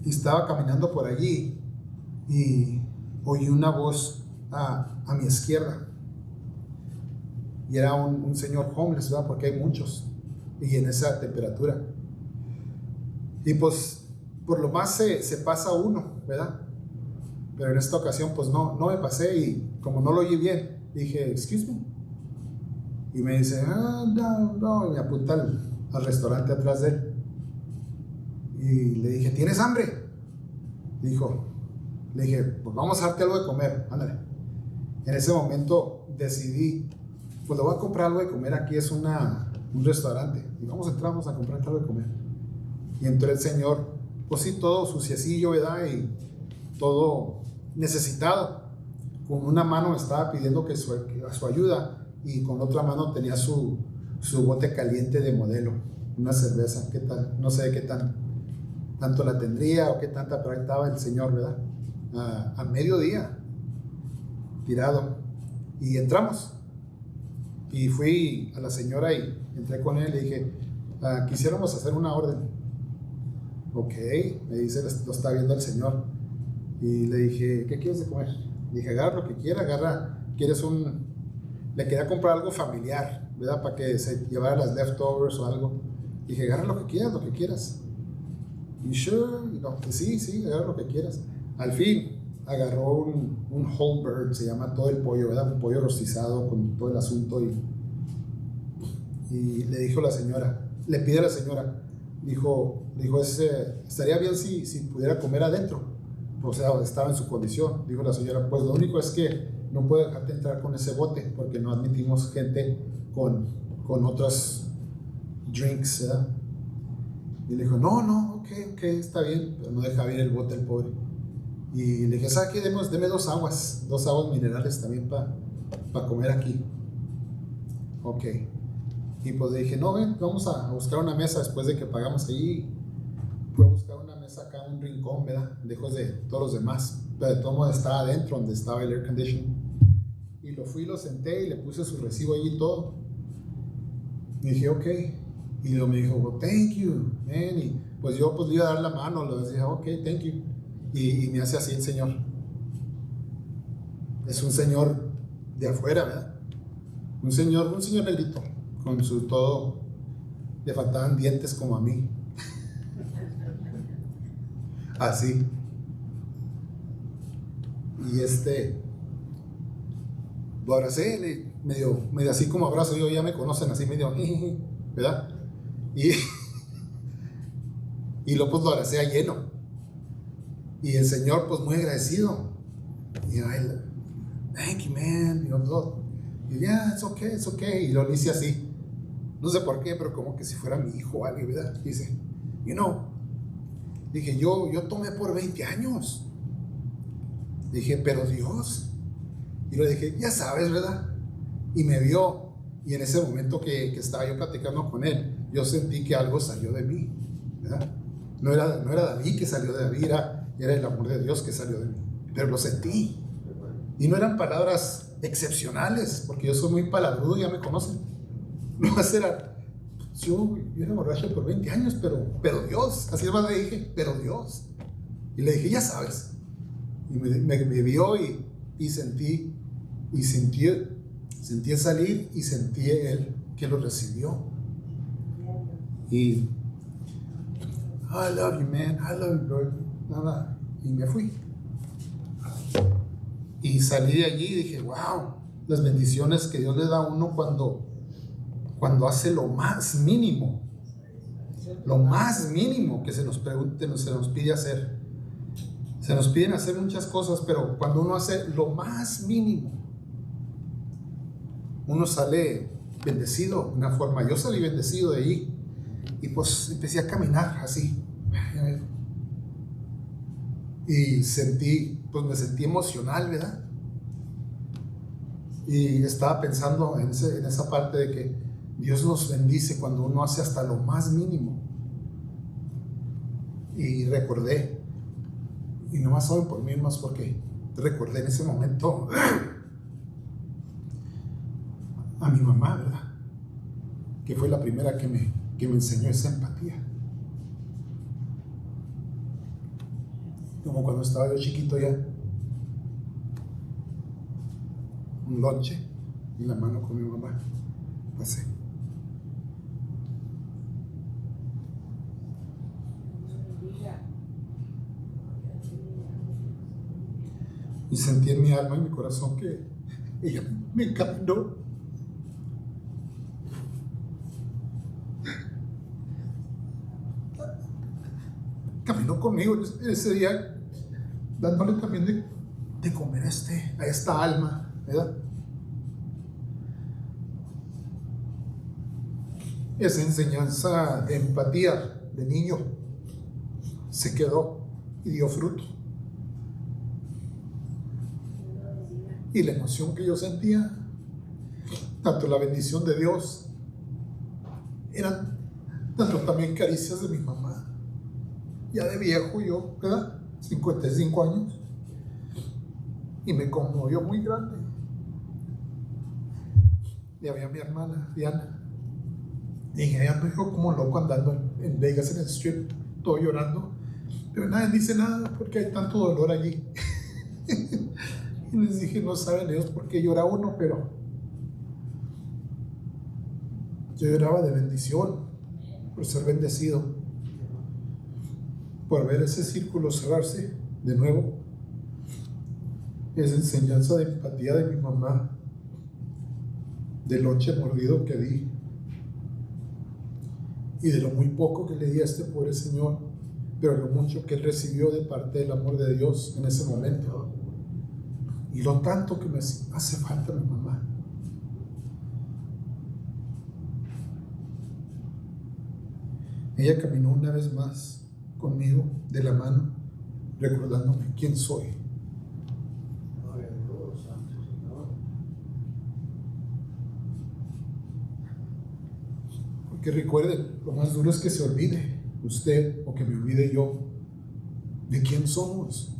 Speaker 1: Y estaba caminando por allí y oí una voz a mi izquierda. Y era un señor homeless, ¿verdad? Porque hay muchos, y en esa temperatura. Y pues, por lo más se pasa uno, ¿verdad? Pero en esta ocasión, pues no me pasé, y como no lo oí bien, dije, excuse me. Y me dice, no, y me apunta al restaurante atrás de él. Y le dije, ¿tienes hambre? Le dije, pues vamos a darte algo de comer, ándale. En ese momento decidí, pues le voy a comprar algo de comer, aquí es un restaurante, y entramos a comprar algo de comer. Y entró el señor, pues sí, todo suciecillo, ¿verdad? Y todo necesitado. Con una mano me estaba pidiendo su ayuda, y con otra mano tenía su bote caliente de Modelo, una cerveza. ¿Qué tal? No sé qué tanto la tendría o qué tanta, pero ahí estaba el señor, ¿verdad? A mediodía, tirado. Y entramos. Y fui a la señora y entré con él y le dije, quisiéramos hacer una orden. Ok, me dice, lo está viendo el señor. Y le dije, ¿qué quieres de comer? Le dije, agarra lo que quiera, le quería comprar algo familiar, ¿verdad? Para que se llevara las leftovers o algo. Le dije, agarra lo que quieras. Y sure, no, pues sí, agarra lo que quieras. Al fin, agarró un whole bird, se llama todo el pollo, ¿verdad? Un pollo rostizado con todo el asunto, y le dijo la señora, le pide a la señora, dijo, estaría bien si pudiera comer adentro. O sea, estaba en su condición. Dijo la señora, pues lo único es que no puedo dejarte entrar con ese bote, porque no admitimos gente con otros drinks, ¿verdad? Y le dijo, no, ok, está bien, pero no deja bien el bote el pobre. Y le dije, ¿sabes qué? Deme dos aguas minerales también para comer aquí. Ok. Y pues le dije, no, ven, vamos a buscar una mesa después de que pagamos allí. Fue a buscar una mesa acá, un rincón, ¿verdad? Lejos de todos los demás. Pero de todo modo estaba adentro, donde estaba el air conditioning. Y lo senté y le puse su recibo allí y todo. Y dije, ok. Y luego me dijo, well, thank you, man. Y pues yo le iba a dar la mano, le dije, ok, thank you. Y me hace así el señor. Es un señor de afuera, ¿verdad? Un señor negrito, con su todo, le faltaban dientes como a mí. Así. Y lo abracé, medio así como abrazo yo, ya me conocen, así medio, ¿verdad? Y luego pues lo abracé a lleno. Y el Señor pues muy agradecido. Y él, thank you, man. Y yeah, it's okay. Y lo hice así. No sé por qué, pero como que si fuera mi hijo o algo, ¿verdad? Dice, dije, yo tomé por 20 años. Dije, pero Dios. Y le dije, ya sabes, ¿verdad? Y me vio. Y en ese momento que estaba yo platicando con él, yo sentí que algo salió de mí, ¿verdad? No era David que salió de David, era el amor de Dios que salió de mí. Pero lo sentí. Y no eran palabras excepcionales, porque yo soy muy palabrudo, ya me conocen. No era, yo era borracho por 20 años, pero Dios, así es más le dije, pero Dios. Y le dije, ya sabes. Y me vio y sentí salir y sentí él que lo recibió. Y I love you, man, I love you, Lord. Nada. Y me fui. Y salí de allí y dije, wow, las bendiciones que Dios le da a uno cuando hace lo más mínimo que se nos pregunte, se nos pide hacer. Se nos piden hacer muchas cosas, pero cuando uno hace lo más mínimo, uno sale bendecido de una forma. Yo salí bendecido de ahí y pues empecé a caminar así. Y me sentí emocional, ¿verdad? Y estaba pensando en esa parte de que Dios nos bendice cuando uno hace hasta lo más mínimo. Y recordé, y no más saben por mí, más porque recordé en ese momento a mi mamá, ¿verdad? Que fue la primera que me enseñó esa empatía. Como cuando estaba yo chiquito ya, un lonche en la mano con mi mamá, pasé. Y sentí en mi alma y mi corazón que ella me encaminó. Caminó conmigo ese día, dándole también de comer a esta alma, ¿verdad? Esa enseñanza de empatía de niño se quedó y dio fruto. Y la emoción que yo sentía, tanto la bendición de Dios, eran tanto también caricias de mi mamá. Ya de viejo yo, ¿verdad? 55 años. Y me conmovió muy grande. Y había mi hermana, Diana. Y ella ando yo como loco andando en Vegas, en el strip, todo llorando. Pero nadie dice nada porque hay tanto dolor allí. Y les dije, no saben ellos por qué llora uno, pero yo lloraba de bendición, por ser bendecido, por ver ese círculo cerrarse de nuevo. Esa enseñanza de empatía de mi mamá, del lonche mordido que di y de lo muy poco que le di a este pobre señor, pero lo mucho que él recibió de parte del amor de Dios en ese momento, y lo tanto que me hace falta mi mamá. Ella caminó una vez más conmigo de la mano, recordándome quién soy. Porque recuerden, lo más duro es que se olvide usted o que me olvide yo de quién somos.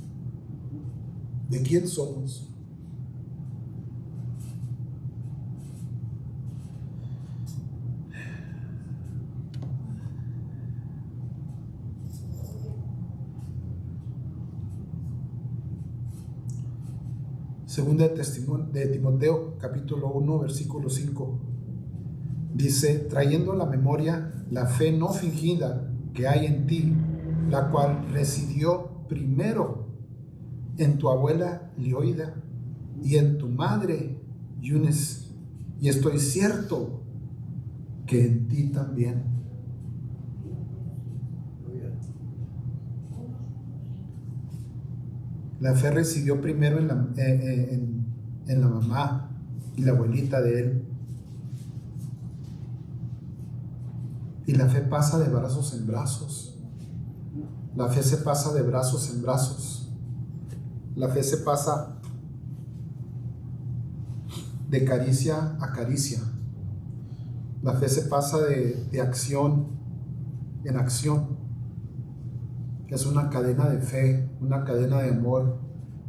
Speaker 1: ¿De quién somos? Segunda de Timoteo, capítulo 1, versículo 5. Dice: trayendo a la memoria la fe no fingida que hay en ti, la cual residió primero en tu abuela Lioida y en tu madre Eunice, y estoy cierto que en ti también. La fe residió primero en la mamá y la abuelita de él. Y la fe pasa de brazos en brazos. La fe se pasa de brazos en brazos. La fe se pasa de caricia a caricia. La fe se pasa de acción en acción. Es una cadena de fe, una cadena de amor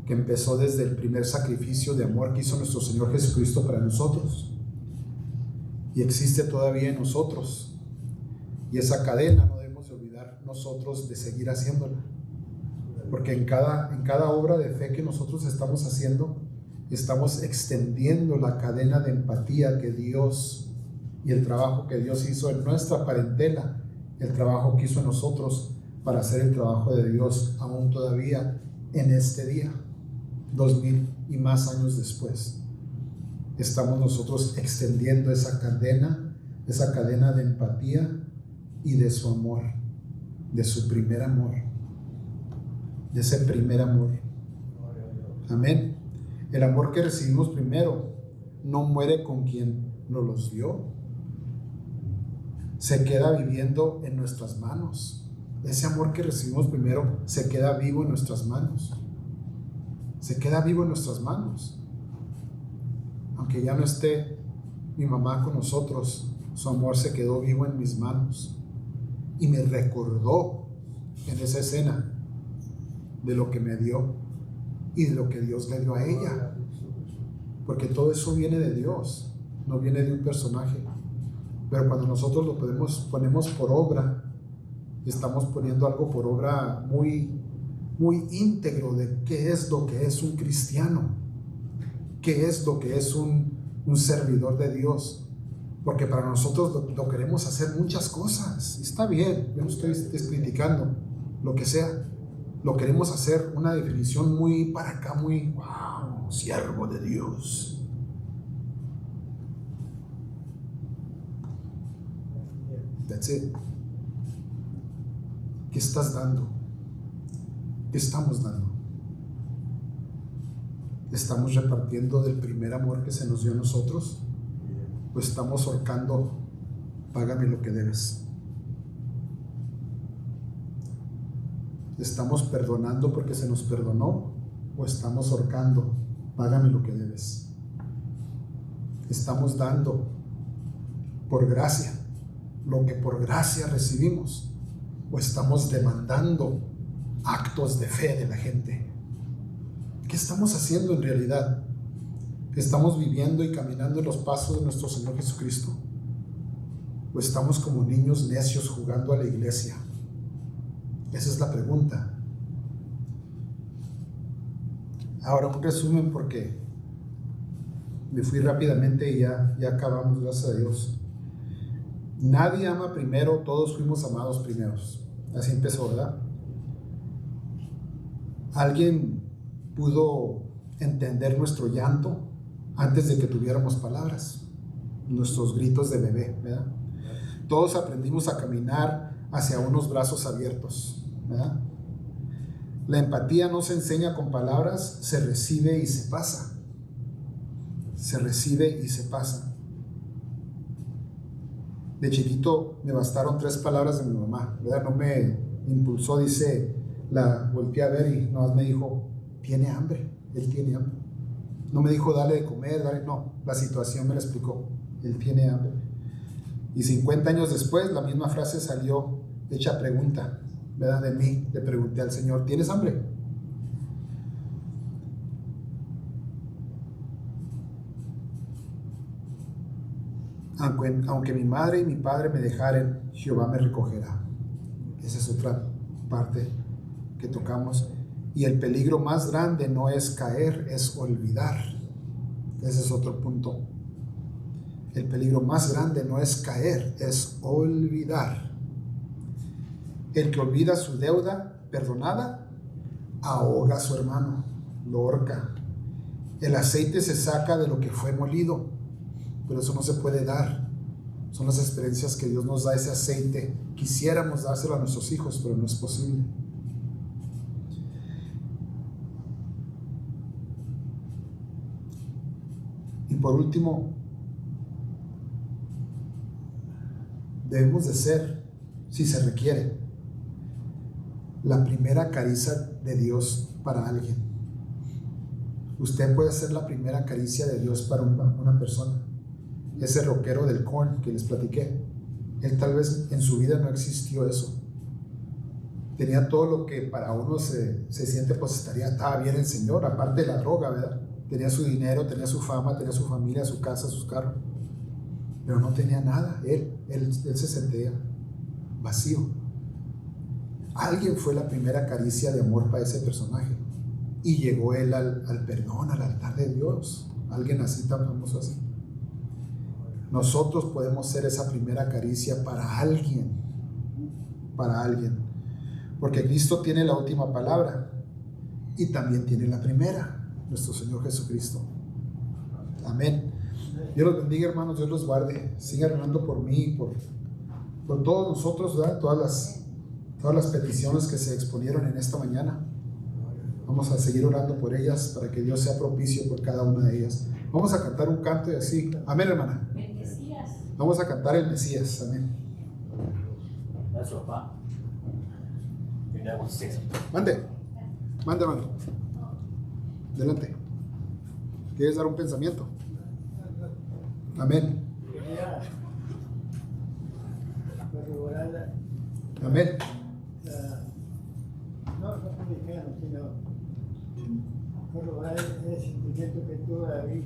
Speaker 1: que empezó desde el primer sacrificio de amor que hizo nuestro Señor Jesucristo para nosotros. Y existe todavía en nosotros. Y esa cadena no debemos de olvidar nosotros de seguir haciéndola. Porque en cada obra de fe que nosotros estamos haciendo, estamos extendiendo la cadena de empatía que Dios y el trabajo que Dios hizo en nuestra parentela, el trabajo que hizo en nosotros para hacer el trabajo de Dios aún todavía en este día, 2000 y más años después. Estamos nosotros extendiendo esa cadena de empatía y de su amor, de su primer amor, de ese primer amor. Amén. El amor que recibimos primero no muere con quien nos los dio, se queda viviendo en nuestras manos. Ese amor que recibimos primero se queda vivo en nuestras manos. Se queda vivo en nuestras manos. Aunque ya no esté mi mamá con nosotros, su amor se quedó vivo en mis manos. Y me recordó en esa escena de lo que me dio y de lo que Dios le dio a ella. Porque todo eso viene de Dios, no viene de un personaje. Pero cuando nosotros lo ponemos por obra, estamos poniendo algo por obra muy, muy íntegro de qué es lo que es un cristiano, qué es lo que es un servidor de Dios. Porque para nosotros lo queremos hacer muchas cosas. Está bien, yo no estoy criticando lo que sea. Lo queremos hacer una definición muy para acá, muy wow, siervo de Dios. That's it. ¿Qué estás dando? ¿Qué estamos dando? ¿Estamos repartiendo del primer amor que se nos dio a nosotros? ¿O estamos ahorcando, págame lo que debes? ¿Estamos perdonando porque se nos perdonó? ¿O estamos ahorcando, págame lo que debes? ¿Estamos dando por gracia lo que por gracia recibimos? ¿O estamos demandando actos de fe de la gente? ¿Qué estamos haciendo en realidad? ¿Estamos viviendo y caminando en los pasos de nuestro Señor Jesucristo? ¿O estamos como niños necios jugando a la iglesia? Esa es la pregunta. Ahora un resumen, porque me fui rápidamente y ya acabamos, gracias a Dios. Nadie ama primero, todos fuimos amados primeros. Así empezó, ¿verdad? ¿Alguien pudo entender nuestro llanto antes de que tuviéramos palabras? Nuestros gritos de bebé, ¿verdad? Todos aprendimos a caminar hacia unos brazos abiertos, ¿verdad? La empatía no se enseña con palabras, se recibe y se pasa. Se recibe y se pasa. De chiquito me bastaron 3 palabras de mi mamá, ¿verdad? No me impulsó, dice, la volteé a ver y nomás me dijo, tiene hambre, él tiene hambre. No me dijo, dale de comer, no, la situación me la explicó, él tiene hambre. Y 50 años después, la misma frase salió hecha pregunta, ¿verdad? De mí, le pregunté al Señor, ¿tienes hambre? Aunque mi madre y mi padre me dejaren, Jehová me recogerá. Esa es otra parte que tocamos. Y el peligro más grande no es caer, es olvidar. Ese es otro punto. El peligro más grande no es caer, es olvidar. El que olvida su deuda perdonada, ahoga a su hermano, lo ahorca. El aceite se saca de lo que fue molido, pero eso no se puede dar. Son las experiencias que Dios nos da, ese aceite. Quisiéramos dárselo a nuestros hijos, pero no es posible. Y por último, debemos de ser, si se requiere, la primera caricia de Dios para alguien. Usted puede ser la primera caricia de Dios para una persona. Ese rockero del Korn que les platiqué, él tal vez en su vida no existió eso. Tenía todo lo que para uno se siente, pues estaba bien el Señor, aparte de la droga, ¿verdad? Tenía su dinero, tenía su fama, tenía su familia, su casa, sus carros, pero no tenía nada. Él se sentía vacío. Alguien fue la primera caricia de amor para ese personaje, y llegó él al perdón, al altar de Dios. Alguien así, tan famoso así. Nosotros podemos ser esa primera caricia para alguien, porque Cristo tiene la última palabra y también tiene la primera, nuestro Señor Jesucristo. Amén. Dios los bendiga, hermanos, Dios los guarde. Sigan orando por mí, por todos nosotros, ¿verdad? Todas las peticiones que se exponieron en esta mañana. Vamos a seguir orando por ellas para que Dios sea propicio por cada una de ellas. Vamos a cantar un canto y así. Amén, hermana.
Speaker 3: El Mesías.
Speaker 1: Vamos a cantar el Mesías. Amén.
Speaker 4: That's what I think that was 6.
Speaker 1: Mande, hermano. Adelante. ¿Quieres dar un pensamiento? Amén.
Speaker 2: Quería corroborar
Speaker 1: Amén.
Speaker 2: no publicano, sino corroborar el sentimiento que tuvo David.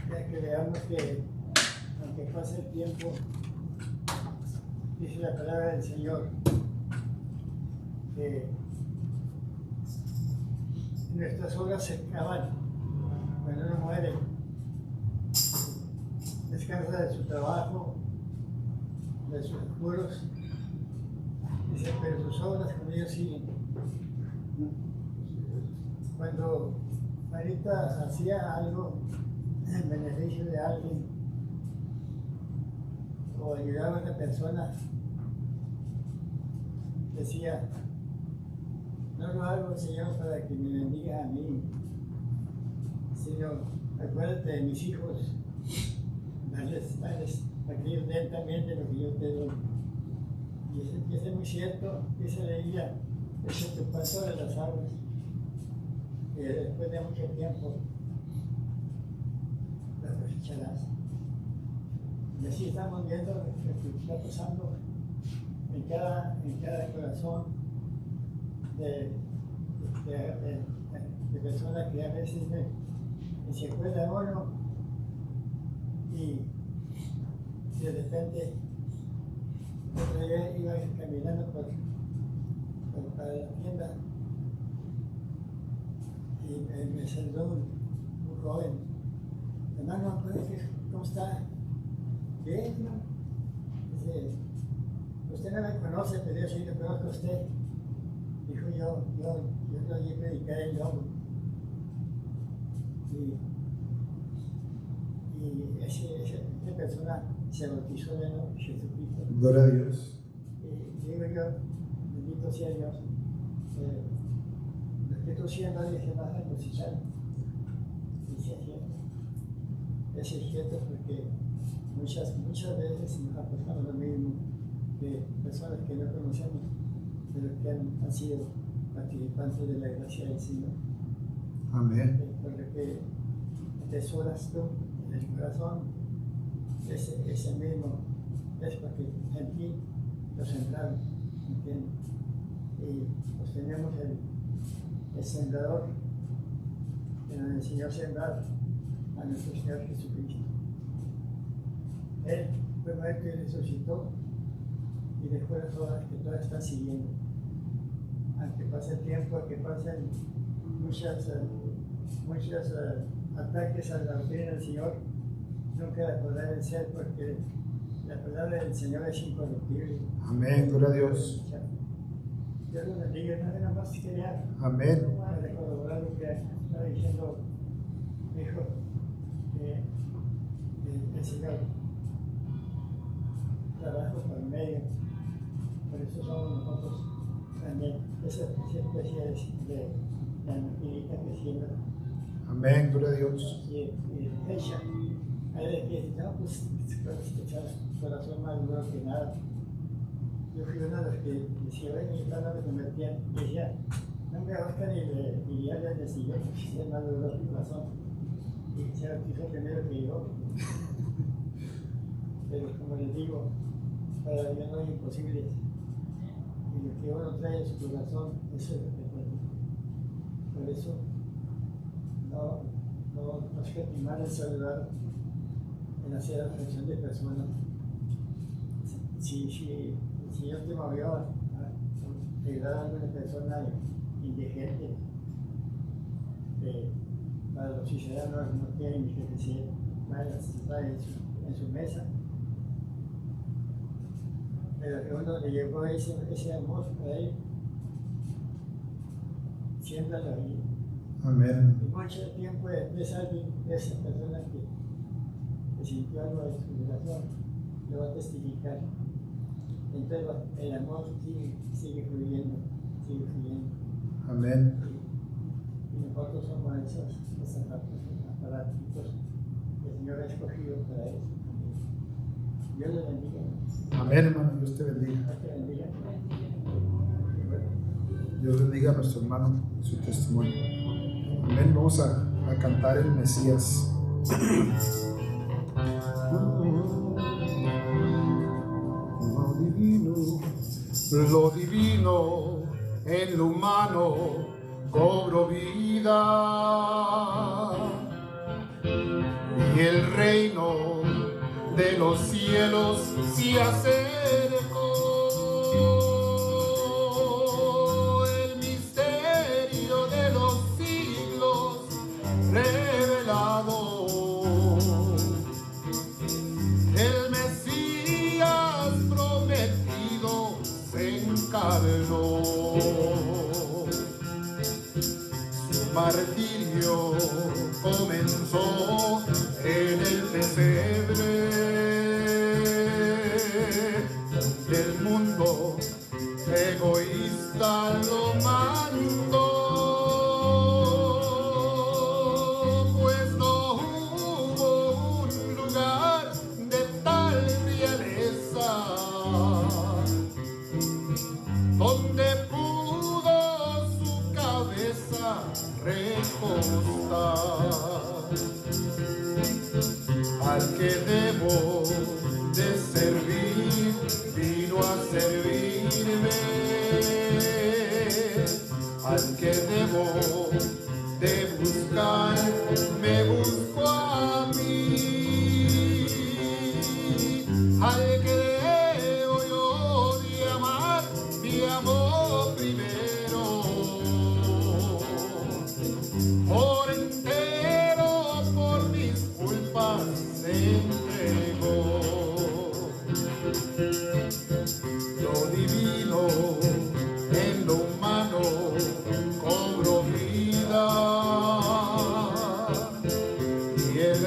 Speaker 2: Ya que veamos que, aunque pase el tiempo, dice la palabra del Señor, que nuestras obras se acaban cuando uno muere. Descansa de su trabajo, de sus apuros. Dice, pero sus obras con ellos siguen. Cuando Marita hacía algo en beneficio de alguien o ayudaba a una persona, decía, no lo hago, Señor, para que me bendiga a mí, Señor, acuérdate de mis hijos, darles a que ellos den también de lo que yo te doy. Y eso es muy cierto, esa leía, eso te pasó de las aguas, que después de mucho tiempo las cosecharás. Y así estamos viendo lo que está pasando en cada corazón de personas que a veces se acuerda uno y de repente otro día iba caminando para la tienda y me saludó un joven. Hermano, ¿cómo está? Bien, ¿no? Dice, usted no me conoce, pero yo sí lo conozco a usted. Dijo, yo lo oí predicar en Lobo. Y esa persona se bautizó de nuevo en Jesucristo.
Speaker 1: Gloria a Dios.
Speaker 2: Y digo yo, bendito sea Dios, lo que tú siendo nadie se va a cosechar. Y sí es cierto. Es cierto porque muchas veces nos ha pasado lo mismo que personas que no conocemos, pero que han sido participantes de la gracia del Señor.
Speaker 1: Amén.
Speaker 2: Por lo que atesoras tú en el corazón, ese mismo es porque en ti lo sembraron, ¿entiendes? Y pues tenemos el sembrador que nos enseñó a sembrar a nuestro Señor Jesucristo. Él fue muerto y resucitó y de esfuerzo que todas están siguiendo. Aunque pase el tiempo, que pasen muchos ataques a la doctrina del Señor, nunca la podrá vencer porque la palabra del Señor es incorruptible.
Speaker 1: Amén, gloria a Dios.
Speaker 2: Dios los bendiga, nada más quería
Speaker 1: Amén.
Speaker 2: para corroborar lo que estaba diciendo mi hijo, que el Señor trabaja por medio, por eso somos nosotros también, esa especie de la maquinita que siembra.
Speaker 1: Amén, gloria a Dios.
Speaker 2: Y fecha, hay de que dice, no, pues escuchar corazón más duro que nada. Yo fui uno de los que decía, ven, y cuando me convertían, decía, no me ahorcan ni le hablan de Señor, porque es más duro que corazón. Y se bautizó primero que yo. Pero como les digo, para Dios no hay imposibles. Y lo que uno trae en su corazón, eso es lo que puede. Por eso, no escatimar el saludar en hacer atención de personas. Si el Señor te movió a ayudar a una persona indigente, para los ciudadanos no tienen ni que decir, vaya a estar en su mesa. Pero que uno le llevó ese amor a él, siéntalo ahí.
Speaker 1: Amén.
Speaker 2: Y mucho tiempo después alguien de esa persona que sintió algo de su corazón, lo va a testificar. Entonces el amor sigue fluyendo, sigue fluyendo.
Speaker 1: Amén.
Speaker 2: Y nosotros somos esos aparatitos que el Señor ha escogido para eso. Dios le bendiga.
Speaker 1: Amén, hermano. Dios te bendiga.
Speaker 2: Dios te bendiga.
Speaker 1: Dios bendiga a nuestro hermano y su testimonio. Amén. Vamos a cantar el Mesías. Lo divino en lo humano cobró vida y el reino de los cielos se acercó. El misterio de los siglos revelado. El Mesías prometido se encarnó. Su martirio comenzó en el pesebre. El mundo egoísta lo mandó, pues no hubo un lugar de tal realeza donde pudo su cabeza recostar. Al que debo de servir, vino a servirme. Al que debo de buscar, me buscó a mí. Al que debo yo de amar, me amó primero. Por entero, por mis culpas se entregó. Lo divino en lo humano cobró vida y el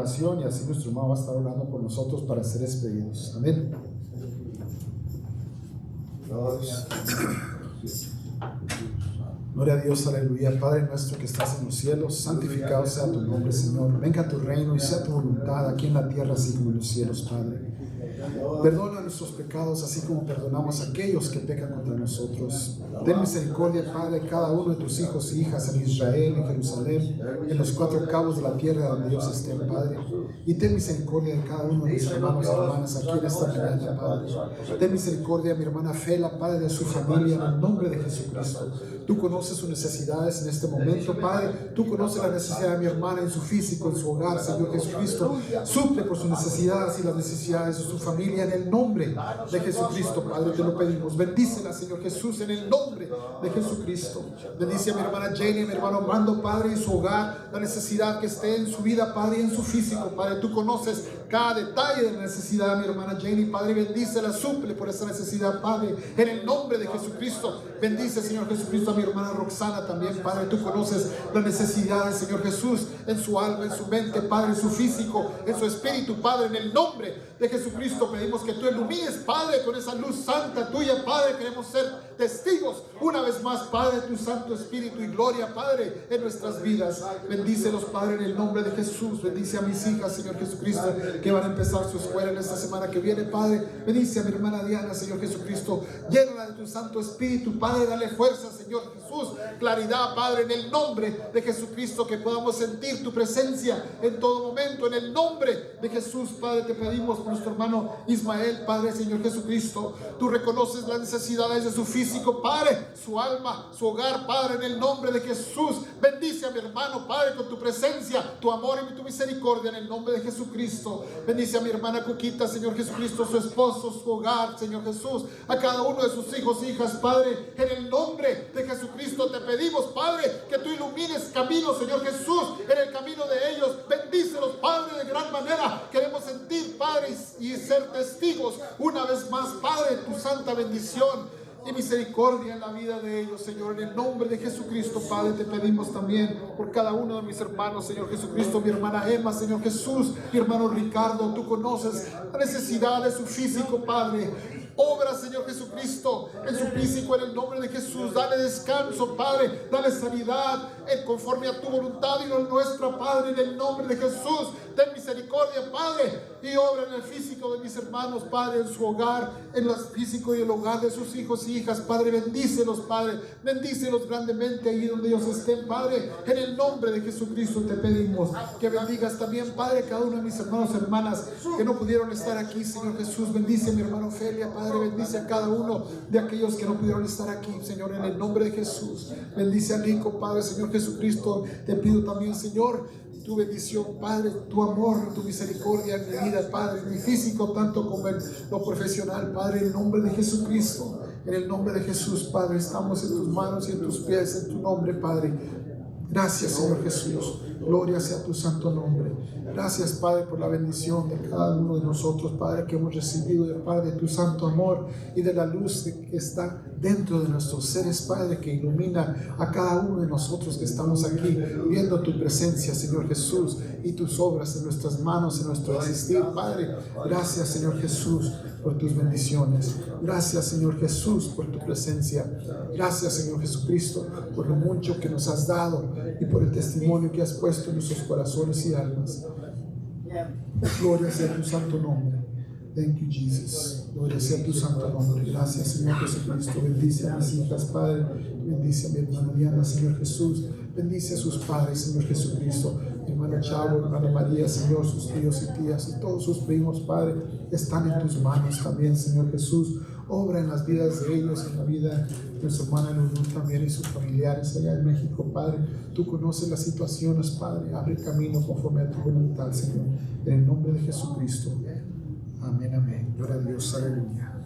Speaker 1: oración y así nuestro hermano va a estar orando por nosotros para ser despedidos. Amén. Gloria a Dios, aleluya. Padre nuestro que estás en los cielos, santificado sea tu nombre, Señor. Venga tu reino y sea tu voluntad aquí en la tierra así como en los cielos, Padre. Perdona nuestros pecados así como perdonamos a aquellos que pecan contra nosotros. Ten misericordia, Padre, de cada uno de tus hijos e hijas en Israel, en Jerusalén, en los 4 cabos de la tierra donde ellos estén, Padre. Y ten misericordia de cada uno de mis hermanos y hermanas aquí en esta mañana, Padre. Ten misericordia de mi hermana Fela, Padre, de su familia, en el nombre de Jesucristo. Tú conoces sus necesidades en este momento, Padre. Tú conoces la necesidad de mi hermana en su físico, en su hogar, Señor Jesucristo. Suple por sus necesidades y las necesidades de su familia en el nombre de Jesucristo, Padre. Te lo pedimos. Bendícela, Señor Jesús, en el nombre de Jesucristo. Bendice a mi hermana Jenny, a mi hermano Mando, Padre, en su hogar, la necesidad que esté en su vida, Padre, y en su físico, Padre. Tú conoces cada detalle de la necesidad de mi hermana Jenny, Padre. Bendícela, suple por esa necesidad, Padre, en el nombre de Jesucristo. Bendice, Señor Jesucristo, a mi hermana Roxana también, Padre. Tú conoces las necesidades, Señor Jesús, en su alma, en su mente, Padre, en su físico, en su espíritu, Padre, en el nombre de Jesucristo. Pedimos que tú ilumines, Padre, con esa luz santa tuya, Padre. Queremos ser testigos una vez más, Padre, de tu Santo Espíritu y gloria, Padre, en nuestras vidas. Bendícelos, Padre, en el nombre de Jesús. Bendice a mis hijas, Señor Jesucristo, que van a empezar su escuela en esta semana que viene, Padre. Bendice a mi hermana Diana, Señor Jesucristo. Llénala de tu Santo Espíritu, Padre. Dale fuerza, Señor Jesús. Claridad, Padre, en el nombre de Jesucristo, que podamos sentir tu presencia en todo momento. En el nombre de Jesús, Padre, te pedimos por nuestro hermano Ismael, Padre, Señor Jesucristo. Tú reconoces las necesidades de su físico, Padre, su alma, su hogar, Padre, en el nombre de Jesús. Bendice a mi hermano, Padre, con tu presencia, tu amor y tu misericordia, en el nombre de Jesucristo. Bendice a mi hermana Cuquita, Señor Jesucristo, su esposo, su hogar, Señor Jesús, a cada uno de sus hijos e hijas, Padre, en el nombre de Jesucristo te pedimos, Padre, que tú ilumines caminos, Señor Jesús, en el camino de ellos. Bendícelos, Padre, de gran manera. Queremos sentir, Padre, y ser testigos una vez más, Padre, tu santa bendición y misericordia en la vida de ellos, Señor. En el nombre de Jesucristo, Padre, te pedimos también por cada uno de mis hermanos, Señor Jesucristo, mi hermana Emma, Señor Jesús, mi hermano Ricardo. Tú conoces la necesidad de su físico, Padre. Obra, Señor Jesucristo, en su físico, en el nombre de Jesús. Dale descanso, Padre. Dale sanidad conforme a tu voluntad y no nuestra, Padre, en el nombre de Jesús. Ten misericordia, Padre, y obra en el físico de mis hermanos, Padre, en su hogar, en el físico y el hogar de sus hijos y hijas, Padre. Bendícelos, Padre. Bendícelos grandemente ahí donde ellos estén, Padre. En el nombre de Jesucristo te pedimos que bendigas también, Padre, cada uno de mis hermanos y hermanas que no pudieron estar aquí, Señor Jesús. Bendice a mi hermano Felia, Padre. Bendice a cada uno de aquellos que no pudieron estar aquí, Señor, en el nombre de Jesús. Bendice a Nico, Padre, Señor Jesucristo. Te pido también, Señor, tu bendición, Padre, tu amor, tu misericordia en mi vida, Padre, en mi físico, tanto como en lo profesional, Padre, en el nombre de Jesucristo. En el nombre de Jesús, Padre, estamos en tus manos y en tus pies, en tu nombre, Padre. Gracias, Señor Jesús. Gloria sea tu santo nombre. Gracias, Padre, por la bendición de cada uno de nosotros, Padre, que hemos recibido de Padre tu santo amor y de la luz que está dentro de nuestros seres, Padre, que ilumina a cada uno de nosotros que estamos aquí viendo tu presencia, Señor Jesús, y tus obras en nuestras manos, en nuestro existir, Padre. Gracias, Señor Jesús, por tus bendiciones. Gracias, Señor Jesús, por tu presencia. Gracias, Señor Jesucristo, por lo mucho que nos has dado y por el testimonio que has puesto en nuestros corazones y almas. Gloria sea tu santo nombre. Thank you, Jesus. Gloria sea tu santo nombre. Gracias, Señor Jesucristo. Bendice a mis hijas, Padre. Bendice a mi hermana Diana, Señor Jesús. Bendice a sus padres, Señor Jesucristo. Mi hermano Chavo, hermana María, Señor, sus tíos y tías y todos sus primos, Padre, están en tus manos también, Señor Jesús. Obra en las vidas de ellos, en la vida de nuestra hermana Lulú también y sus familiares allá en México, Padre. Tú conoces las situaciones, Padre. Abre camino conforme a tu voluntad, Señor. En el nombre de Jesucristo. Amén, amén. Gloria a Dios. Aleluya.